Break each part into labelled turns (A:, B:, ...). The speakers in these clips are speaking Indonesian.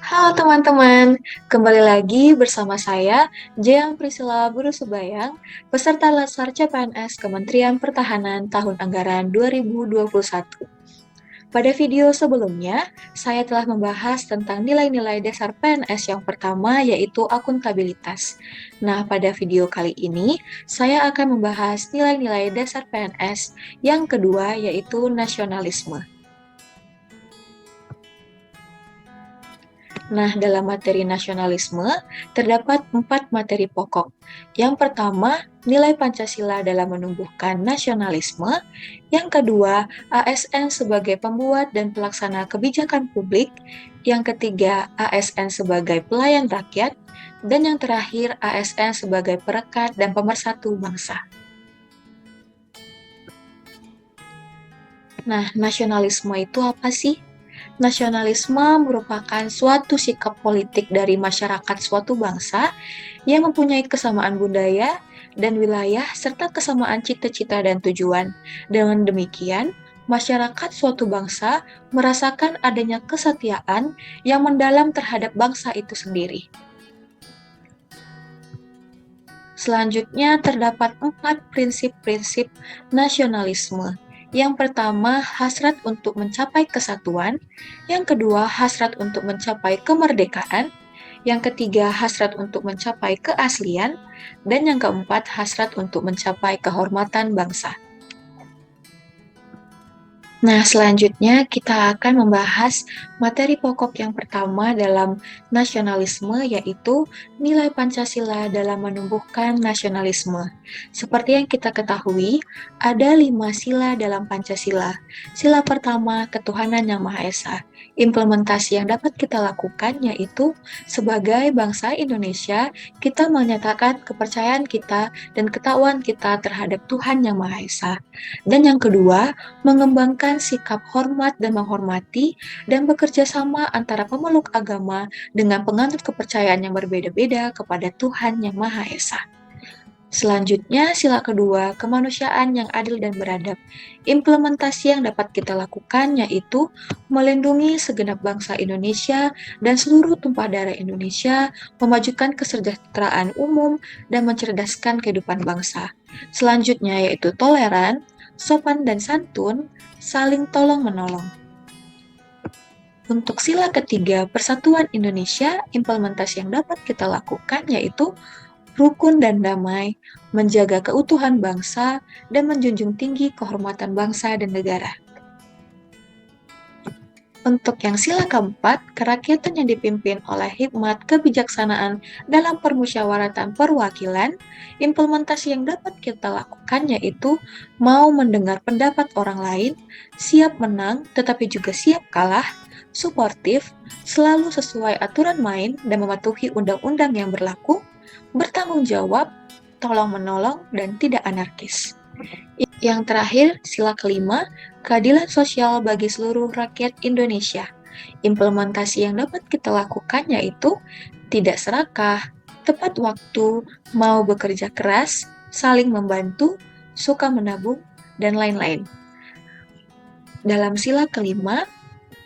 A: Halo teman-teman, kembali lagi bersama saya, Jeang Priscilla Buru Subayang, peserta Latsar CPNS Kementerian Pertahanan tahun anggaran 2021. Pada video sebelumnya, saya telah membahas tentang nilai-nilai dasar PNS yang pertama yaitu akuntabilitas. Nah, pada video kali ini, saya akan membahas nilai-nilai dasar PNS yang kedua yaitu nasionalisme. Nah, dalam materi nasionalisme, terdapat 4 materi pokok. Yang pertama, nilai Pancasila dalam menumbuhkan nasionalisme. Yang kedua, ASN sebagai pembuat dan pelaksana kebijakan publik. Yang ketiga, ASN sebagai pelayan rakyat. Dan yang terakhir, ASN sebagai perekat dan pemersatu bangsa. Nah, nasionalisme itu apa sih? Nasionalisme merupakan suatu sikap politik dari masyarakat suatu bangsa yang mempunyai kesamaan budaya dan wilayah serta kesamaan cita-cita dan tujuan. Dengan demikian, masyarakat suatu bangsa merasakan adanya kesetiaan yang mendalam terhadap bangsa itu sendiri. Selanjutnya terdapat 4 prinsip-prinsip nasionalisme. Yang pertama, hasrat untuk mencapai kesatuan. Yang kedua, hasrat untuk mencapai kemerdekaan. Yang ketiga, hasrat untuk mencapai keaslian. Dan yang keempat, hasrat untuk mencapai kehormatan bangsa. Nah, selanjutnya kita akan membahas materi pokok yang pertama dalam nasionalisme, yaitu nilai Pancasila dalam menumbuhkan nasionalisme. Seperti yang kita ketahui, ada 5 sila dalam Pancasila. Sila pertama, ketuhanan yang Maha Esa. Implementasi yang dapat kita lakukan yaitu sebagai bangsa Indonesia, kita menyatakan kepercayaan kita dan ketakwaan kita terhadap Tuhan yang Maha Esa. Dan yang kedua, mengembangkan sikap hormat dan menghormati dan bekerja sama antara pemeluk agama dengan penganut kepercayaan yang berbeda-beda kepada Tuhan yang Maha Esa. Selanjutnya, sila kedua, kemanusiaan yang adil dan beradab. Implementasi yang dapat kita lakukan yaitu melindungi segenap bangsa Indonesia dan seluruh tumpah darah Indonesia, memajukan kesejahteraan umum, dan mencerdaskan kehidupan bangsa. Selanjutnya yaitu toleran, sopan dan santun, saling tolong-menolong. Untuk sila ketiga, persatuan Indonesia, implementasi yang dapat kita lakukan yaitu rukun dan damai, menjaga keutuhan bangsa, dan menjunjung tinggi kehormatan bangsa dan negara. Untuk yang sila keempat, kerakyatan yang dipimpin oleh hikmat kebijaksanaan dalam permusyawaratan perwakilan, implementasi yang dapat kita lakukan yaitu mau mendengar pendapat orang lain, siap menang tetapi juga siap kalah, suportif, selalu sesuai aturan main dan mematuhi undang-undang yang berlaku, bertanggung jawab, tolong-menolong, dan tidak anarkis. Yang terakhir, sila kelima, keadilan sosial bagi seluruh rakyat Indonesia. Implementasi yang dapat kita lakukan yaitu tidak serakah, tepat waktu, mau bekerja keras, saling membantu, suka menabung, dan lain-lain. Dalam sila kelima,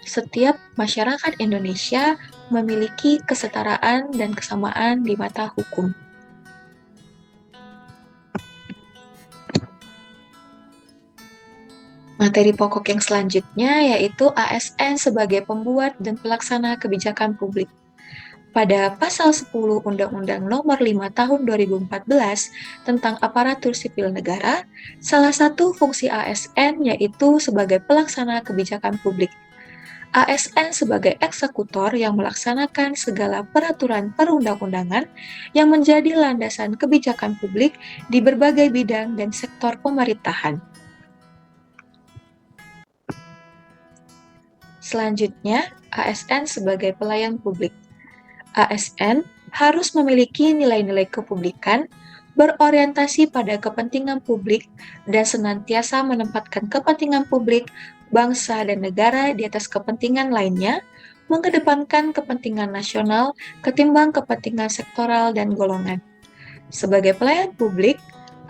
A: setiap masyarakat Indonesia memiliki kesetaraan dan kesamaan di mata hukum. Materi pokok yang selanjutnya yaitu ASN sebagai pembuat dan pelaksana kebijakan publik. Pada pasal 10 Undang-Undang Nomor 5 Tahun 2014 tentang Aparatur Sipil Negara, salah satu fungsi ASN yaitu sebagai pelaksana kebijakan publik. ASN sebagai eksekutor yang melaksanakan segala peraturan perundang-undangan yang menjadi landasan kebijakan publik di berbagai bidang dan sektor pemerintahan. Selanjutnya, ASN sebagai pelayan publik. ASN harus memiliki nilai-nilai kepublikan, berorientasi pada kepentingan publik, dan senantiasa menempatkan kepentingan publik, bangsa, dan negara di atas kepentingan lainnya, mengedepankan kepentingan nasional ketimbang kepentingan sektoral dan golongan. Sebagai pelayan publik,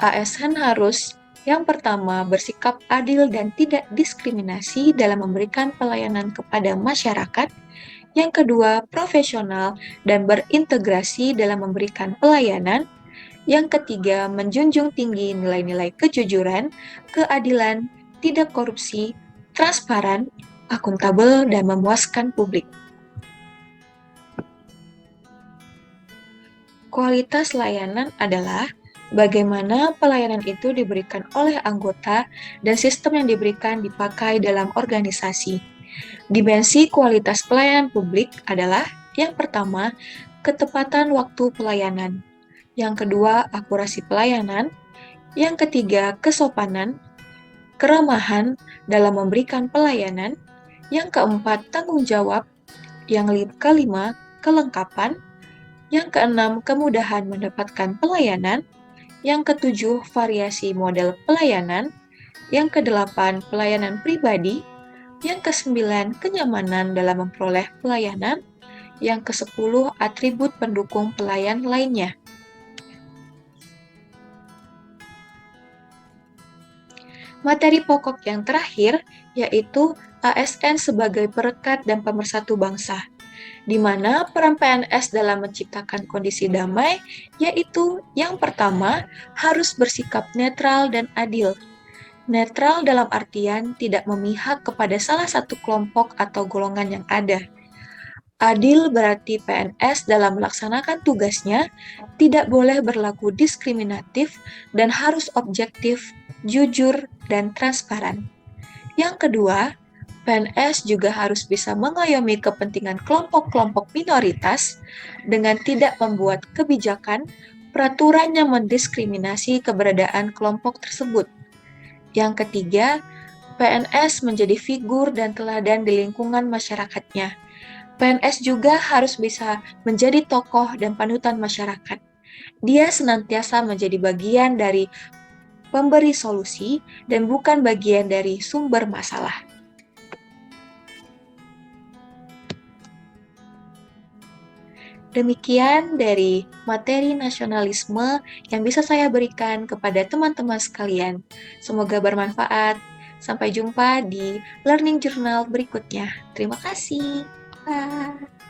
A: ASN harus yang pertama, bersikap adil dan tidak diskriminasi dalam memberikan pelayanan kepada masyarakat. Yang kedua, profesional dan berintegrasi dalam memberikan pelayanan. Yang ketiga, menjunjung tinggi nilai-nilai kejujuran, keadilan, tidak korupsi, transparan, akuntabel, dan memuaskan publik. Kualitas layanan adalah bagaimana pelayanan itu diberikan oleh anggota dan sistem yang diberikan dipakai dalam organisasi. Dimensi kualitas pelayanan publik adalah yang pertama, ketepatan waktu pelayanan. Yang kedua, akurasi pelayanan. Yang ketiga, kesopanan, keramahan dalam memberikan pelayanan. Yang keempat, tanggung jawab. Yang kelima, kelengkapan. Yang keenam, kemudahan mendapatkan pelayanan. Yang ketujuh, variasi model pelayanan. Yang kedelapan, pelayanan pribadi. Yang kesembilan, kenyamanan dalam memperoleh pelayanan. Yang kesepuluh, atribut pendukung pelayan lainnya. Materi pokok yang terakhir yaitu ASN sebagai perekat dan pemersatu bangsa, di mana peran PNS dalam menciptakan kondisi damai yaitu yang pertama harus bersikap netral dan adil. Netral dalam artian tidak memihak kepada salah satu kelompok atau golongan yang ada. Adil berarti PNS dalam melaksanakan tugasnya tidak boleh berlaku diskriminatif dan harus objektif, jujur, dan transparan. Yang kedua, PNS juga harus bisa mengayomi kepentingan kelompok-kelompok minoritas dengan tidak membuat kebijakan, peraturan yang mendiskriminasi keberadaan kelompok tersebut. Yang ketiga, PNS menjadi figur dan teladan di lingkungan masyarakatnya. PNS juga harus bisa menjadi tokoh dan panutan masyarakat. Dia senantiasa menjadi bagian dari pemberi solusi dan bukan bagian dari sumber masalah. Demikian dari materi nasionalisme yang bisa saya berikan kepada teman-teman sekalian. Semoga bermanfaat. Sampai jumpa di Learning Journal berikutnya. Terima kasih. Bye.